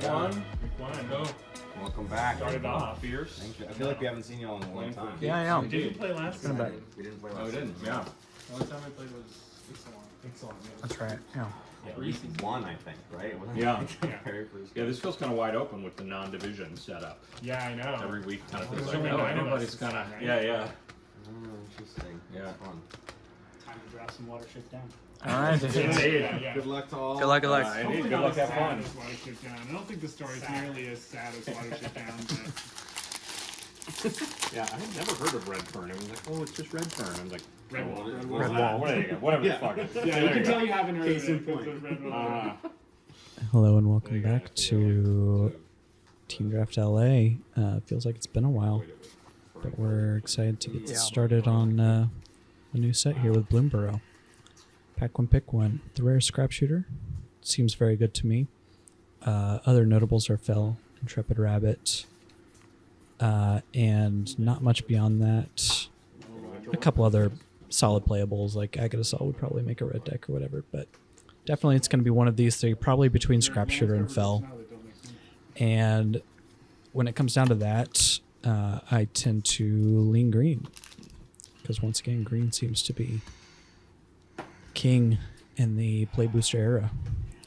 Week one. Go. Welcome back. Started off fierce. Thank you. I feel like we haven't seen y'all in a long time. Yeah, I know. We didn't play last time. We didn't play last No, we didn't. Yeah. The only time I played was Excellent. That's right. Yeah. Week one, I think, right? It wasn't Yeah. like the very first Yeah, this feels kind of wide open with the non-division setup. Yeah, I know. Every week kind of feels There's like only that. 9 of Everybody's us, kind of, right? yeah. Oh, interesting. Yeah. That's fun. Time to drop some watership down. All right. Yeah. Good luck to all. Good luck. Good luck. Indeed, Hopefully good not luck, as have sad fun. as Watership Down. I don't think the story's nearly as sad as Watership Down. But Yeah, I had never heard of red fern. It was like, oh, it's just red fern. I was like, Red Wall. Red Wall. Whatever the fuck. Yeah, you can tell you haven't heard Case of in it. 'Cause point. of Red Wall. Hello and welcome back to Team Draft LA. Feels like it's been a while, but we're excited to get started on a new set here with Bloomburrow. Pack one, pick one. The rare scrap shooter seems very good to me. Other notables are Fell, Intrepid Rabbit, and not much beyond that. A couple other solid playables like Agatasol would probably make a red deck or whatever, but definitely it's going to be one of these three, probably between Scrap Shooter and Fell. And when it comes down to that, I tend to lean green because once again, green seems to be king in the play booster era.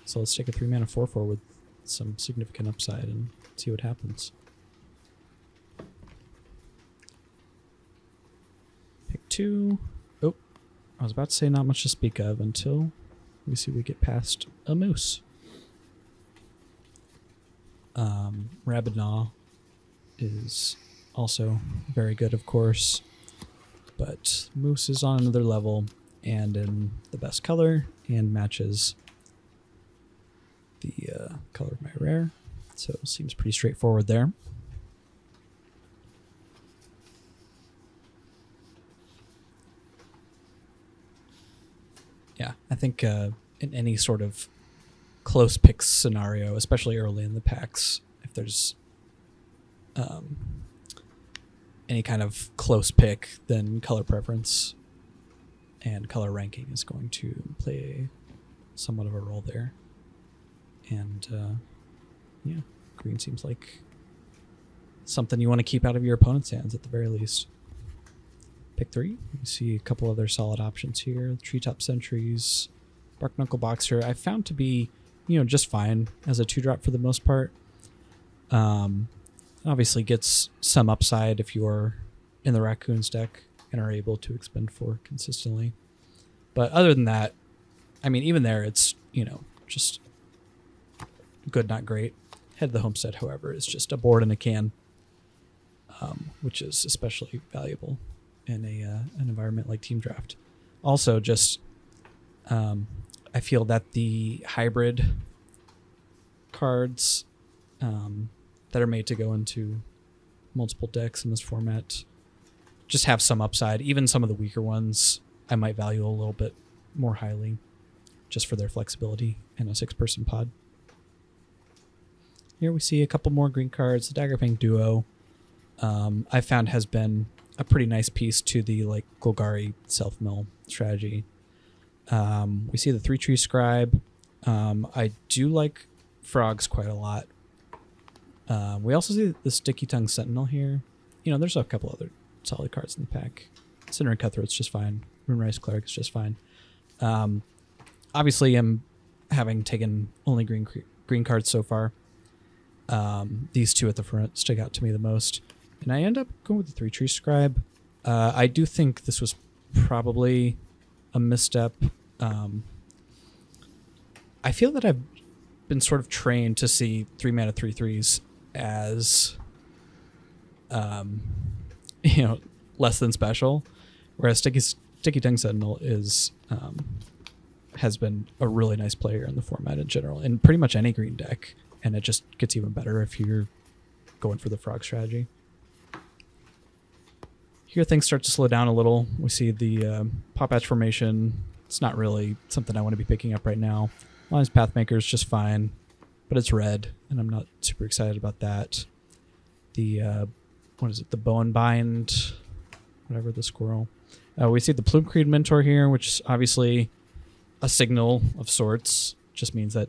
So let's take a 3-mana 4/4 with some significant upside and see what happens. Pick 2. Oh, I was about to say not much to speak of until we see we get past a moose. Rabidnaw is also very good, of course, but moose is on another level and in the best color and matches the color of my rare, so it seems pretty straightforward there. Yeah, I think in any sort of close pick scenario, especially early in the packs, if there's any kind of close pick, then color preference and color ranking is going to play somewhat of a role there. And yeah, green seems like something you want to keep out of your opponent's hands at the very least. Pick 3. You see a couple other solid options here. Treetop Sentries, Bark Knuckle Boxer, I found to be, just fine as a 2-drop for the most part. Obviously gets some upside if you're in the Raccoons deck and are able to expend 4 consistently. But other than that, I mean, even there, it's, just good, not great. Head of the Homestead, however, is just a board in a can, which is especially valuable in an environment like Team Draft. Also, just I feel that the hybrid cards that are made to go into multiple decks in this format just have some upside. Even some of the weaker ones I might value a little bit more highly just for their flexibility in a 6-person pod. Here we see a couple more green cards. The Daggerfang Duo I found has been a pretty nice piece to the Golgari self-mill strategy. We see the 3-Tree Scribe. I do like frogs quite a lot. We also see the Sticky Tongue Sentinel here. There's a couple other solid cards in the pack. Cinder and Cutthroat's just fine. Runerice Cleric is just fine. Obviously, I'm having taken only green cards so far. These two at the front stick out to me the most. And I end up going with the 3-Tree Scribe. I do think this was probably a misstep. I feel that I've been sort of trained to see 3-mana 3/3s as less than special, whereas Sticky Tongue Sentinel has been a really nice player in the format in general, in pretty much any green deck, and it just gets even better if you're going for the frog strategy. Here things start to slow down a little. We see the Pop Hatch formation. It's not really something I want to be picking up right now. Lions Pathmaker is just fine, but it's red, and I'm not super excited about that. The, the Bone Bind, whatever, the squirrel. We see the Plume Creed Mentor here, which is obviously a signal of sorts. Just means that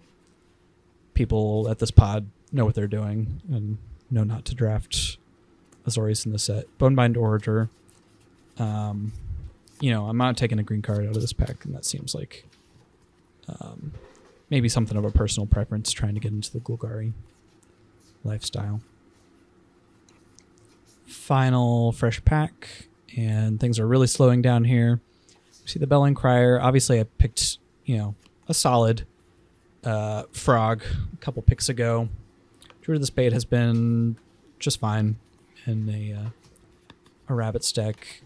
people at this pod know what they're doing and know not to draft Azorius in the set. Bonebind Orator. I'm not taking a green card out of this pack, and that seems like maybe something of a personal preference trying to get into the Golgari lifestyle. Final fresh pack, and things are really slowing down here. See the Belling Crier. Obviously, I picked, a solid frog a couple picks ago. Druid of the Spade has been just fine in a rabbit stack,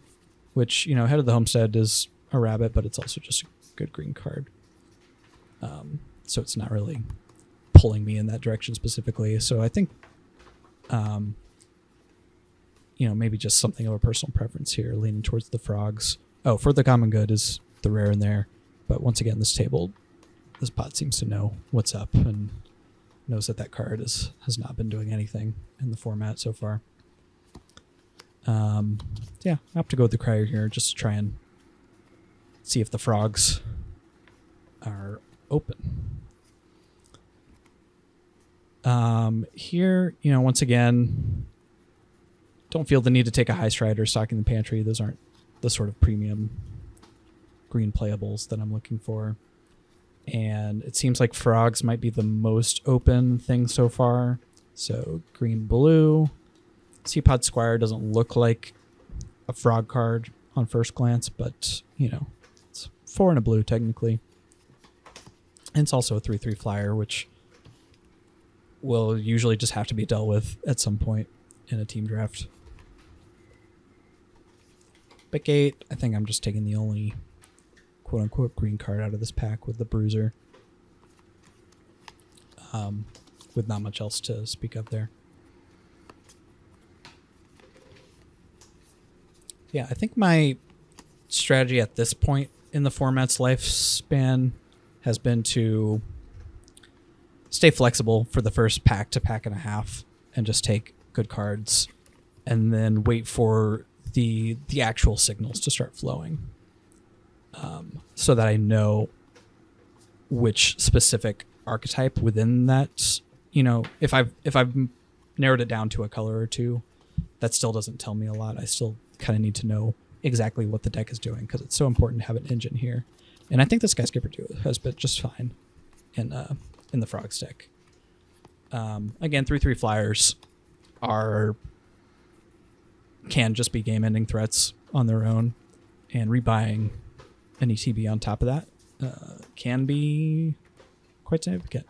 which, Head of the Homestead is a rabbit, but it's also just a good green card. So it's not really pulling me in that direction specifically. So I think, maybe just something of a personal preference here, leaning towards the frogs. Oh, for the common good is the rare in there. But once again, this pot seems to know what's up and knows that card has not been doing anything in the format so far. I have to go with the Crier here just to try and see if the frogs are open. Here, once again, don't feel the need to take a High Strider stocking the pantry. Those aren't the sort of premium green playables that I'm looking for. And it seems like frogs might be the most open thing so far. So green, blue. Seapod Squire doesn't look like a frog card on first glance, but, it's 4 and a blue technically. And it's also a 3/3 flyer, which will usually just have to be dealt with at some point in a team draft. Pick 8, I think I'm just taking the only quote-unquote green card out of this pack with the Bruiser. With not much else to speak of there. Yeah, I think my strategy at this point in the format's lifespan has been to stay flexible for the first pack to pack and a half and just take good cards and then wait for the actual signals to start flowing, so that I know which specific archetype within that, if I've narrowed it down to a color or two, that still doesn't tell me a lot. I still kind of need to know exactly what the deck is doing because it's so important to have an engine here. And I think the Skyscraper 2 has been just fine in the Frogs deck. Again, 3/3 flyers can just be game-ending threats on their own, and rebuying an ETB on top of that can be quite significant.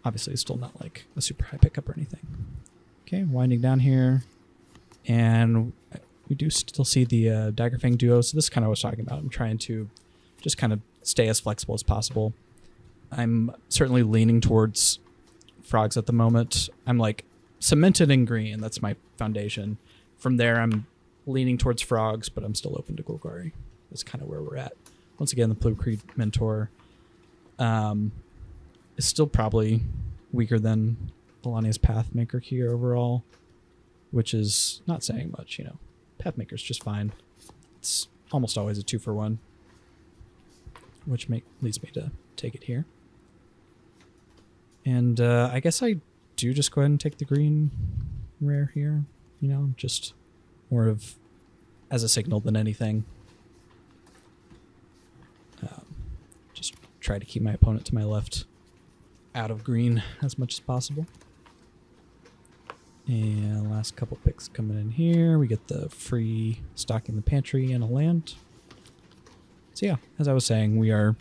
Obviously, it's still not like a super high pickup or anything. Okay, winding down here, and we do still see the Daggerfang duo, so this is kind of what I was talking about. I'm trying to just kind of stay as flexible as possible. I'm certainly leaning towards frogs at the moment. I'm like cemented in green. That's my foundation. From there, I'm leaning towards frogs, but I'm still open to Golgari. That's kind of where we're at. Once again, the Blue Creed Mentor is still probably weaker than Alania's Pathmaker here overall, which is not saying much, Pathmaker's just fine. It's almost always a 2-for-1, which leads me to take it here. And I guess I do just go ahead and take the green rare here, just more of as a signal than anything. Just try to keep my opponent to my left out of green as much as possible. And last couple picks coming in here. We get the free stocking the pantry and a land. So yeah, as I was saying, we are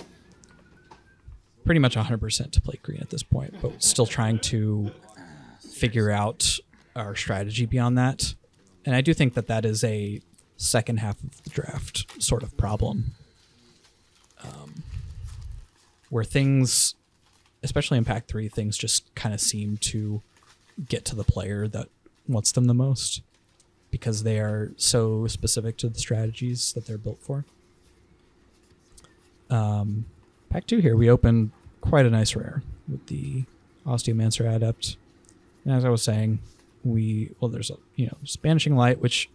pretty much 100% to play green at this point, but still trying to figure out our strategy beyond that. And I do think that is a second half of the draft sort of problem, where things, especially in Pack 3, things just kind of seem to get to the player that wants them the most because they are so specific to the strategies that they're built for. Pack 2 here, we opened quite a nice rare with the Osteomancer Adept. And as I was saying, there's a Banishing Light, which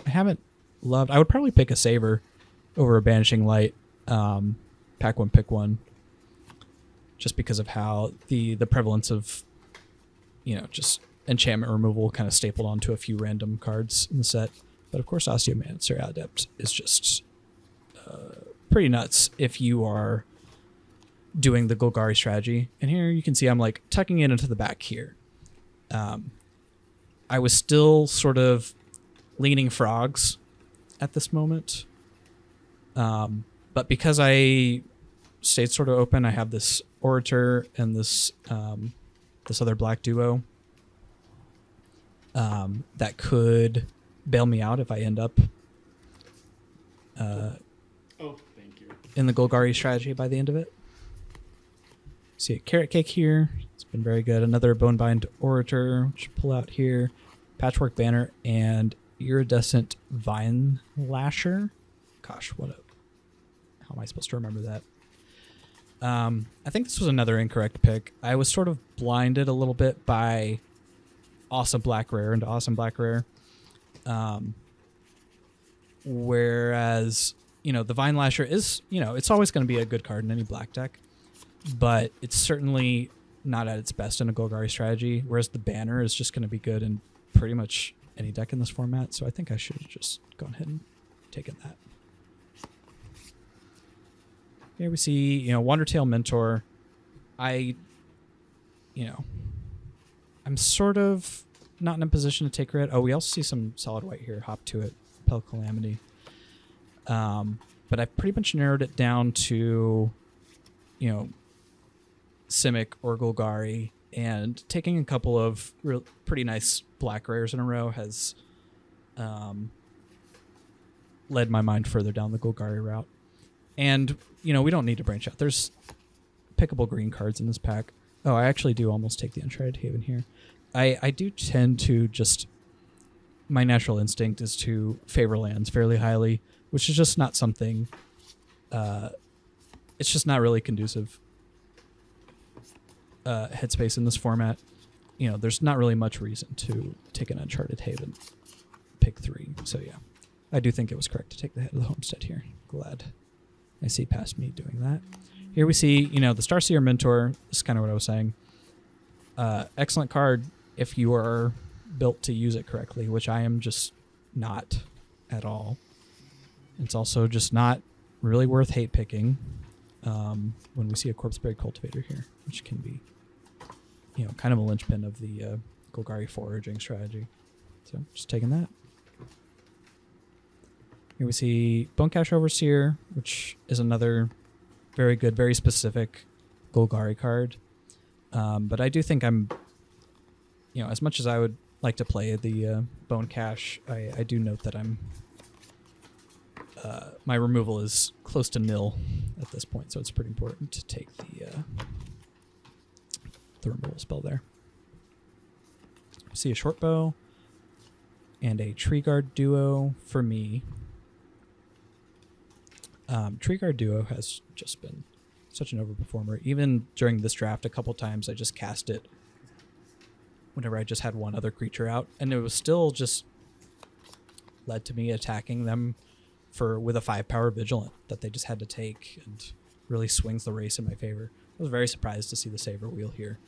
I haven't loved. I would probably pick a Saver over a Banishing Light. Pack 1, pick 1. just because of how the prevalence of, just enchantment removal kind of stapled onto a few random cards in the set. But of course, Osteomancer Adept is just pretty nuts if you are doing the Golgari strategy. And here you can see I'm like tucking it into the back here. I was still sort of leaning frogs at this moment. But because I stayed sort of open, I have this Orator and this other black duo that could bail me out if I end up Thank you. in the Golgari strategy by the end of it. See a Carrot Cake here. It's been very good. Another Bonebind Orator, which pull out here. Patchwork Banner and Iridescent Vine Lasher. Gosh, how am I supposed to remember that? I think this was another incorrect pick. I was sort of blinded a little bit by Awesome Black Rare into Awesome Black Rare. Whereas, the Vine Lasher is, it's always going to be a good card in any black deck, but it's certainly not at its best in a Golgari strategy, whereas the Banner is just going to be good in pretty much any deck in this format, so I think I should have just gone ahead and taken that. Here we see, Wandertail Mentor. I'm sort of not in a position to take red. Oh, we also see some solid white here. Hop to it. Pel Calamity. But I pretty much narrowed it down to, Simic or Golgari, and taking a couple of pretty nice black rares in a row has led my mind further down the Golgari route. And, we don't need to branch out. There's pickable green cards in this pack. Oh, I actually do almost take the Uncharted Haven here. I do tend to just... My natural instinct is to favor lands fairly highly, which is just not something... it's just not really conducive headspace in this format. There's not really much reason to take an Uncharted Haven pick 3. So, yeah. I do think it was correct to take the Head of the Homestead here. Glad I see past me doing that. Here we see, the Starseer Mentor. This is kind of what I was saying. Excellent card if you are built to use it correctly, which I am just not at all. It's also just not really worth hate picking when we see a Corpse-Buried Cultivator here, which can be, kind of a linchpin of the Golgari foraging strategy. So just taking that. Here we see Bonecash Overseer, which is another very good, very specific Golgari card. But I do think I'm, as much as I would like to play the Bonecash, I do note that I'm, my removal is close to nil at this point, so it's pretty important to take the removal spell there. See a short bow and a Tree Guard duo for me. Tree Guard duo has just been such an overperformer. Even during this draft, a couple times I just cast it whenever I just had one other creature out, and it was still just led to me attacking them with a 5-power Vigilant that they just had to take, and really swings the race in my favor. I was very surprised to see the Saber Wheel here,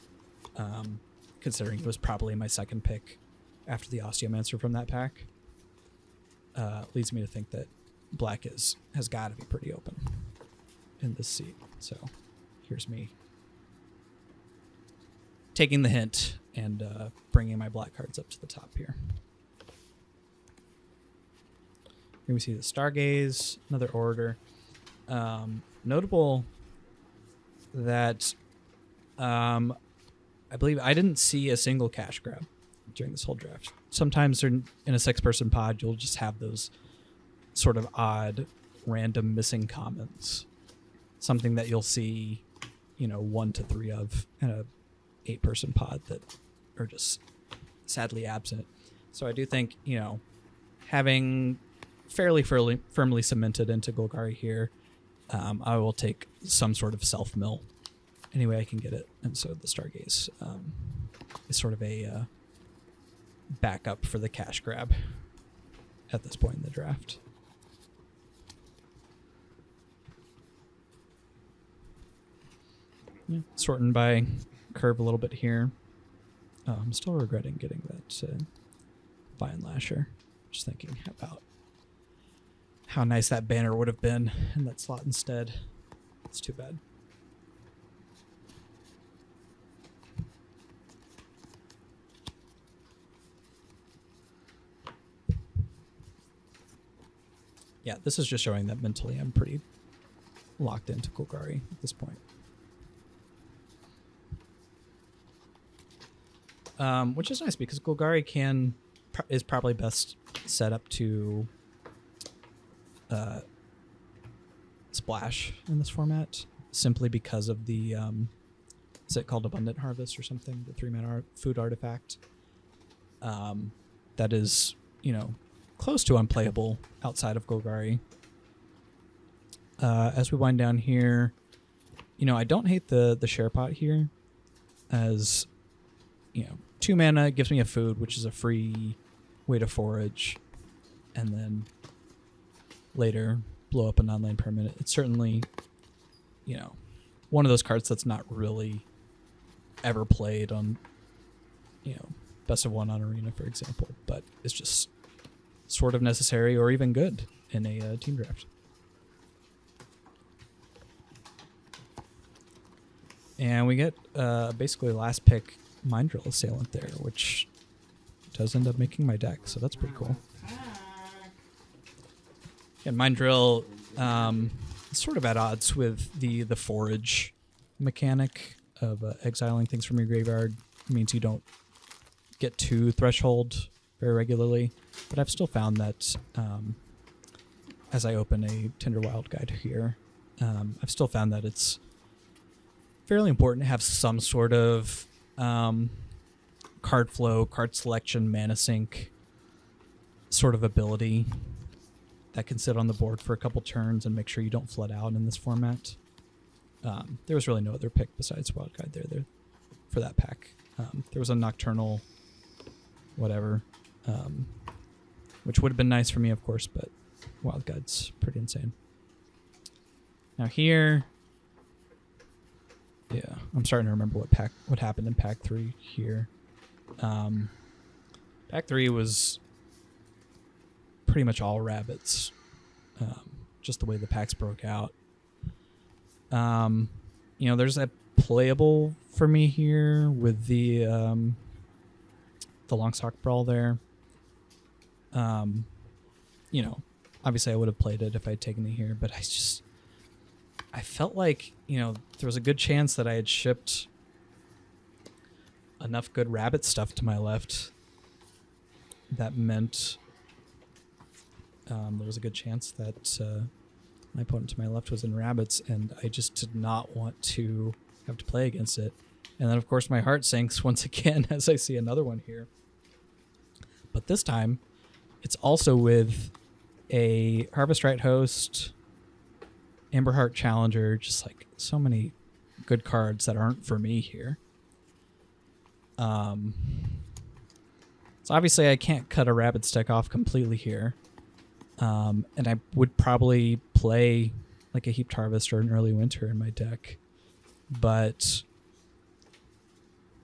considering it was probably my second pick after the Osteomancer from that pack. Leads me to think that black has got to be pretty open in this seat. So here's me taking the hint and bringing my black cards up to the top here. Here we see the Stargaze, another Orator. Notable that I believe I didn't see a single cash grab during this whole draft. Sometimes in a 6-person pod, you'll just have those sort of odd, random missing commons. Something that you'll see, 1 to 3 of in a 8-person pod that are just sadly absent. So I do think, having fairly firmly cemented into Golgari here, I will take some sort of self-mill any way I can get it. And so the Stargaze is sort of a backup for the cash grab at this point in the draft. sorting by curve a little bit here. Oh, I'm still regretting getting that Vine Lasher. Just thinking about how nice that banner would have been in that slot instead. It's too bad. Yeah, this is just showing that mentally I'm pretty locked into Golgari at this point. Which is nice because Golgari is probably best set up to splash in this format, simply because of the is it called Abundant Harvest or something? The 3-mana food artifact that is, close to unplayable outside of Golgari. As we wind down here, I don't hate the share pot here, as 2 mana gives me a food, which is a free way to forage, and then later blow up a non-land permanent. It's certainly, one of those cards that's not really ever played on, best of 1 on Arena, for example, but it's just sort of necessary or even good in a team draft. And we get basically last pick Mind Drill Assailant there, which does end up making my deck, so that's pretty cool. And Mind Drill is sort of at odds with the forage mechanic of exiling things from your graveyard. It means you don't get to Threshold very regularly, but I've still found that as I open a Tinder Wild Guide here, I've still found that it's fairly important to have some sort of card flow, card selection, mana sync sort of ability that can sit on the board for a couple turns and make sure you don't flood out in this format. There was really no other pick besides Wild Guide there for that pack. There was a Nocturnal whatever, which would have been nice for me, of course, but Wild Guide's pretty insane. Now here, yeah, I'm starting to remember what happened in pack 3 here. Pack 3 was pretty much all rabbits, just the way the packs broke out. There's a playable for me here with the Long Sock Brawl there. Obviously I would have played it if I'd taken it here, but I felt like, there was a good chance that I had shipped enough good rabbit stuff to my left. That meant there was a good chance that my opponent to my left was in rabbits, and I just did not want to have to play against it. And then, of course, my heart sinks once again as I see another one here. But this time, it's also with a Harvestrite Host, Amberheart Challenger, just like so many good cards that aren't for me here. So obviously I can't cut a rabbit stick off completely here. And I would probably play like a Heaped Harvest or an Early Winter in my deck. But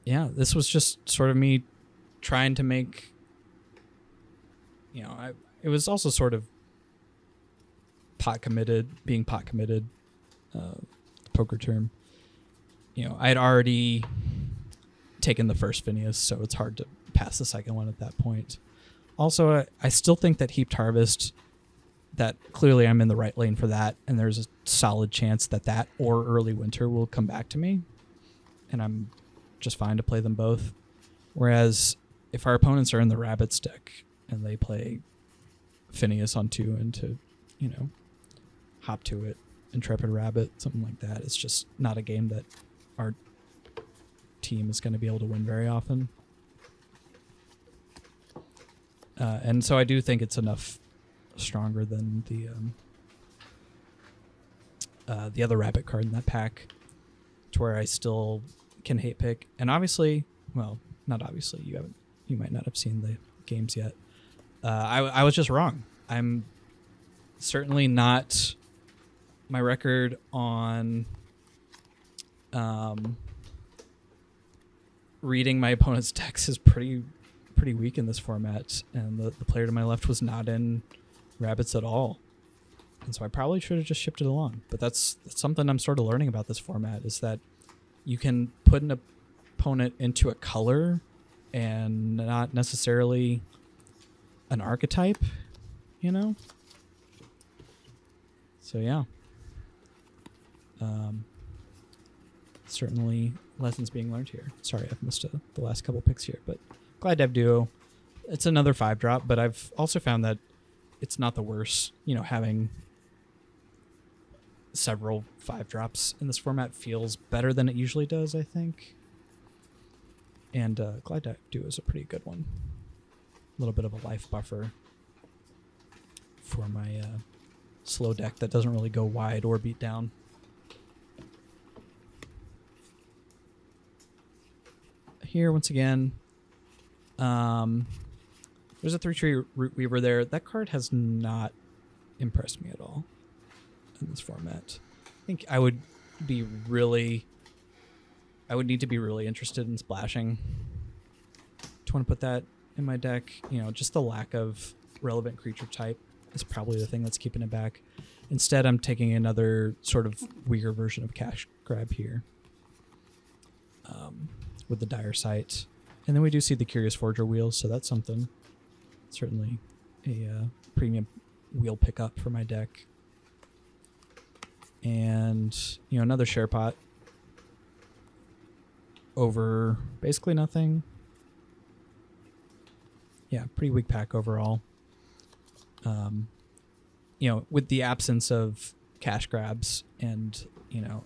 yeah, this was just sort of me trying to make, it was also sort of being pot committed, poker term. I had already taken the first Phineas, so it's hard to pass the second one at that point. Also, I still think that Heaped Harvest, that clearly I'm in the right lane for that, and there's a solid chance that or Early Winter will come back to me, and I'm just fine to play them both. Whereas if our opponents are in the Rabbits deck and they play Phineas on 2 and to, hop to it, Intrepid Rabbit, something like that, it's just not a game that our team is going to be able to win very often. And so I do think it's enough stronger than the other rabbit card in that pack to where I still can hate pick. And obviously, well, not obviously, you might not have seen the games yet. I was just wrong. I'm certainly not, my record on reading my opponent's decks is pretty weak in this format, and the player to my left was not in rabbits at all. And so I probably should have just shipped it along. But that's something I'm sort of learning about this format, is that you can put an opponent into a color and not necessarily an archetype, you know? So yeah. Certainly lessons being learned here. Sorry, I've missed the last couple picks here, but Glide Dive Duo, it's another 5-drop, but I've also found that it's not the worst. You know, having several 5-drops in this format feels better than it usually does, I think. And Glide Dive Duo is a pretty good one. A little bit of a life buffer for my slow deck that doesn't really go wide or beat down. Here, once again, there's a 3-tree Root Weaver there. That card has not impressed me at all in this format. I think I would need to be really interested in splashing to want to put that in my deck. You know, just the lack of relevant creature type is probably the thing that's keeping it back. Instead, I'm taking another sort of weird version of Cash Grab here. With the Dire Sight. And then we do see the Curious Forger wheels, so that's something. Certainly a premium wheel pickup for my deck. And, you know, another share pot over basically nothing. Yeah, pretty weak pack overall. You know, with the absence of cash grabs and, you know,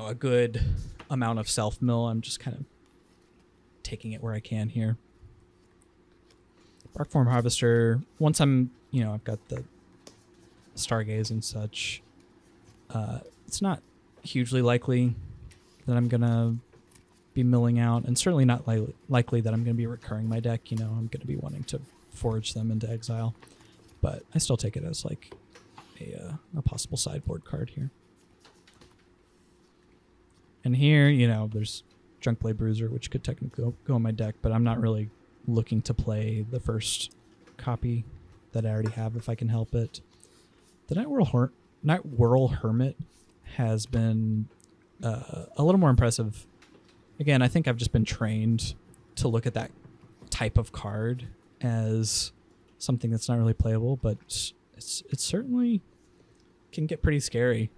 a good amount of self-mill, I'm just kind of taking it where I can here. Barkform Harvester, once I'm, you know, I've got the Stargaze and such, it's not hugely likely that I'm going to be milling out, and certainly not likely that I'm going to be recurring my deck. You know, I'm going to be wanting to forge them into exile, but I still take it as like a possible sideboard card here. And here, you know, there's Drunkblade Bruiser, which could technically go in my deck, but I'm not really looking to play the first copy that I already have if I can help it. The Night Whirl Hermit has been a little more impressive. Again, I think I've just been trained to look at that type of card as something that's not really playable, but it certainly can get pretty scary.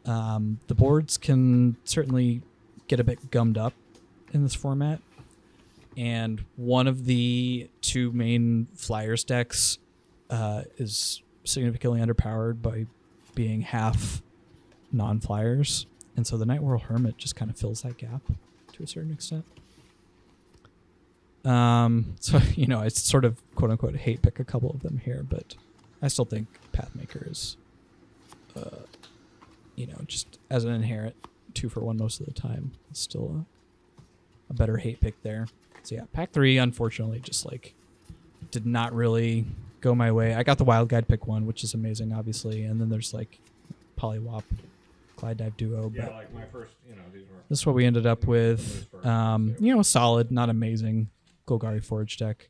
The boards can certainly get a bit gummed up in this format, and one of the two main Flyers decks is significantly underpowered by being half non-Flyers, and so the Night Whirl Hermit just kind of fills that gap to a certain extent. So, you know, I sort of quote-unquote hate pick a couple of them here, but I still think Pathmaker is you know, just as an inherent 2-for-1 most of the time, it's still a better hate pick there. So yeah, pack 3, unfortunately, just like did not really go my way. I got the Wild Guide pick 1, which is amazing, obviously, and then there's like Polywop, Glide Dive Duo. Yeah, but like my first, you know, these were. this is what we ended up with. You know, a solid, not amazing Golgari Forge deck.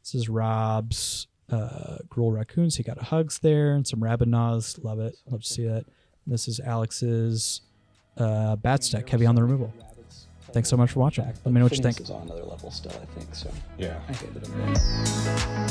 This is Rob's Gruul Raccoons. He got a Hugs there and some Rabadnaws. Love it. Love to see that. This is Alex's Bats deck, heavy on the removal. Thanks so much for watching. Let me know what you think. Is on another level still, I think. So Yeah. I gave it a miss.